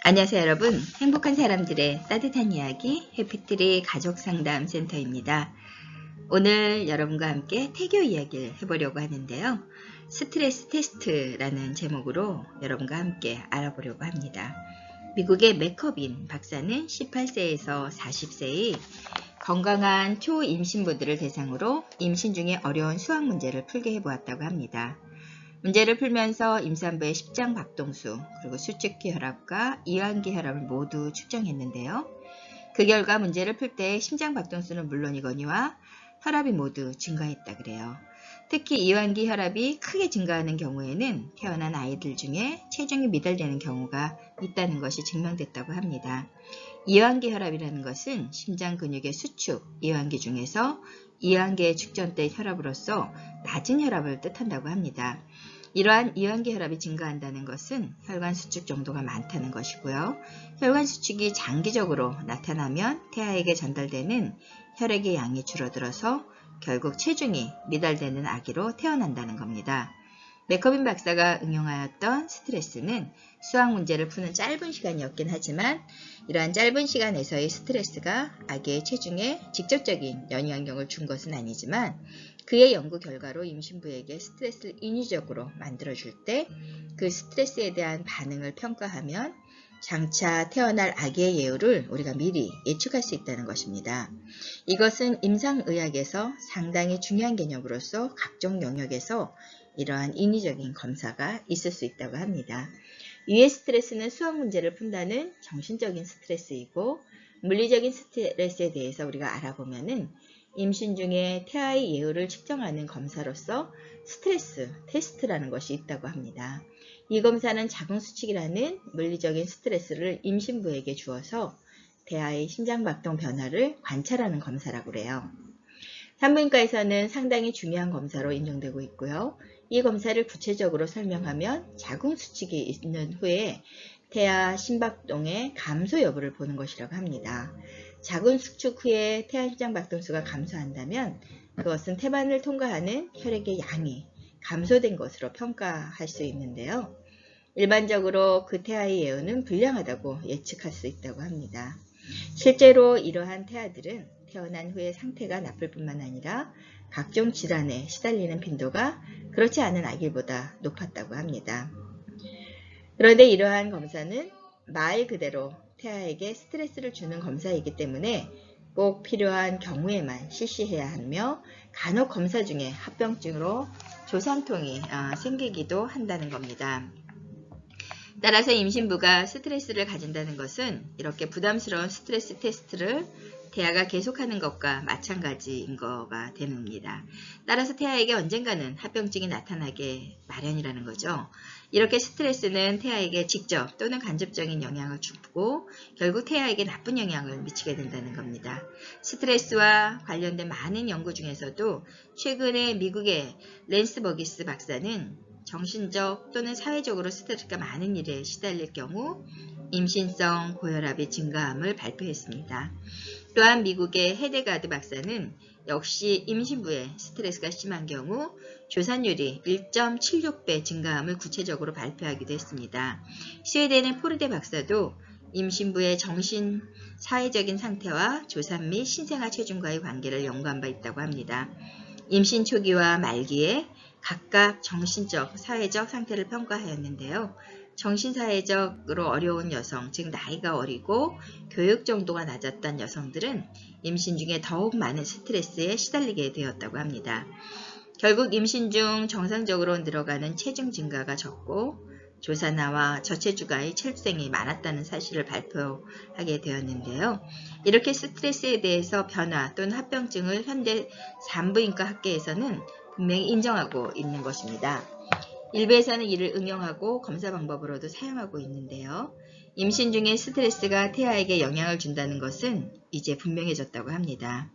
안녕하세요 여러분. 행복한 사람들의 따뜻한 이야기 해피트리 가족상담센터입니다. 오늘 여러분과 함께 태교 이야기를 해보려고 하는데요. 스트레스 테스트라는 제목으로 여러분과 함께 알아보려고 합니다. 미국의 맥커빈 박사는 18세에서 40세의 건강한 초임신부들을 대상으로 임신 중에 어려운 수학 문제를 풀게 해보았다고 합니다. 문제를 풀면서 임산부의 십장 박동수, 그리고 수축기 혈압과 이완기 혈압을 모두 측정했는데요. 그 결과 문제를 풀 때 심장 박동수는 물론이거니와 혈압이 모두 증가했다 그래요. 특히 이완기 혈압이 크게 증가하는 경우에는 태어난 아이들 중에 체중이 미달되는 경우가 있다는 것이 증명됐다고 합니다. 이완기 혈압이라는 것은 심장 근육의 수축, 이완기 중에서 이완기의 축전대 혈압으로서 낮은 혈압을 뜻한다고 합니다. 이러한 이완기 혈압이 증가한다는 것은 혈관 수축 정도가 많다는 것이고요. 혈관 수축이 장기적으로 나타나면 태아에게 전달되는 혈액의 양이 줄어들어서 결국 체중이 미달되는 아기로 태어난다는 겁니다. 맥커빈 박사가 응용하였던 스트레스는 수학 문제를 푸는 짧은 시간이었긴 하지만 이러한 짧은 시간에서의 스트레스가 아기의 체중에 직접적인 영향력을 준 것은 아니지만 그의 연구 결과로 임신부에게 스트레스를 인위적으로 만들어줄 때 그 스트레스에 대한 반응을 평가하면 장차 태어날 아기의 예후를 우리가 미리 예측할 수 있다는 것입니다. 이것은 임상의학에서 상당히 중요한 개념으로서 각종 영역에서 이러한 인위적인 검사가 있을 수 있다고 합니다. 위의 스트레스는 수학 문제를 푼다는 정신적인 스트레스이고 물리적인 스트레스에 대해서 우리가 알아보면은 임신 중에 태아의 예후를 측정하는 검사로서 스트레스 테스트라는 것이 있다고 합니다. 이 검사는 자궁수축이라는 물리적인 스트레스를 임신부에게 주어서 태아의 심장박동 변화를 관찰하는 검사라고 그래요. 산부인과에서는 상당히 중요한 검사로 인정되고 있고요. 이 검사를 구체적으로 설명하면 자궁수축이 있는 후에 태아 심박동의 감소 여부를 보는 것이라고 합니다. 자궁수축 후에 태아 심장박동수가 감소한다면 그것은 태반을 통과하는 혈액의 양이 감소된 것으로 평가할 수 있는데요. 일반적으로 그 태아의 예후는 불량하다고 예측할 수 있다고 합니다. 실제로 이러한 태아들은 태어난 후에 상태가 나쁠 뿐만 아니라 각종 질환에 시달리는 빈도가 그렇지 않은 아기보다 높았다고 합니다. 그런데 이러한 검사는 말 그대로 태아에게 스트레스를 주는 검사이기 때문에 꼭 필요한 경우에만 실시해야 하며 간혹 검사 중에 합병증으로 조산통이 생기기도 한다는 겁니다. 따라서 임신부가 스트레스를 가진다는 것은 이렇게 부담스러운 스트레스 테스트를 태아가 계속하는 것과 마찬가지인 거가 됩니다. 따라서 태아에게 언젠가는 합병증이 나타나게 마련이라는 거죠. 이렇게 스트레스는 태아에게 직접 또는 간접적인 영향을 주고 결국 태아에게 나쁜 영향을 미치게 된다는 겁니다. 스트레스와 관련된 많은 연구 중에서도 최근에 미국의 랜스 버기스 박사는 정신적 또는 사회적으로 스트레스가 많은 일에 시달릴 경우 임신성 고혈압의 증가함을 발표했습니다. 또한 미국의 헤데가드 박사는 역시 임신부에 스트레스가 심한 경우 조산율이 1.76배 증가함을 구체적으로 발표하기도 했습니다. 스웨덴의 포르데 박사도 임신부의 정신, 사회적인 상태와 조산 및 신생아 체중과의 관계를 연구한 바 있다고 합니다. 임신 초기와 말기에 각각 정신적, 사회적 상태를 평가하였는데요. 정신사회적으로 어려운 여성, 즉 나이가 어리고 교육 정도가 낮았던 여성들은 임신 중에 더욱 많은 스트레스에 시달리게 되었다고 합니다. 결국 임신 중 정상적으로 늘어가는 체중 증가가 적고 조산아와 저체중아의 출생이 많았다는 사실을 발표하게 되었는데요. 이렇게 스트레스에 대해서 변화 또는 합병증을 현대 산부인과 학계에서는 분명히 인정하고 있는 것입니다. 일부에서는 이를 응용하고 검사 방법으로도 사용하고 있는데요. 임신 중에 스트레스가 태아에게 영향을 준다는 것은 이제 분명해졌다고 합니다.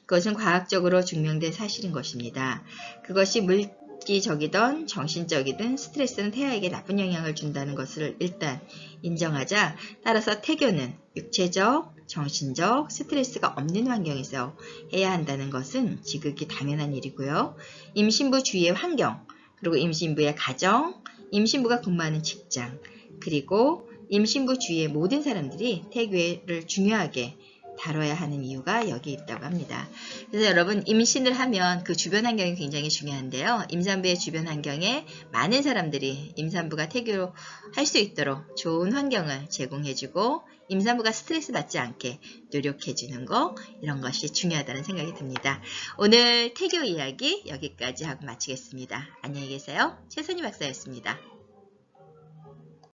그것은 과학적으로 증명된 사실인 것입니다. 그것이 물리적이든 정신적이든 스트레스는 태아에게 나쁜 영향을 준다는 것을 일단 인정하자 따라서 태교는 육체적, 정신적 스트레스가 없는 환경에서 해야 한다는 것은 지극히 당연한 일이고요. 임신부 주위의 환경, 그리고 임신부의 가정, 임신부가 근무하는 직장, 그리고 임신부 주위의 모든 사람들이 태교를 중요하게 다뤄야 하는 이유가 여기 있다고 합니다. 그래서 여러분 임신을 하면 그 주변 환경이 굉장히 중요한데요. 임산부의 주변 환경에 많은 사람들이 임산부가 태교할 수 있도록 좋은 환경을 제공해주고 임산부가 스트레스 받지 않게 노력해주는 거 이런 것이 중요하다는 생각이 듭니다. 오늘 태교 이야기 여기까지 하고 마치겠습니다. 안녕히 계세요. 최선희 박사였습니다.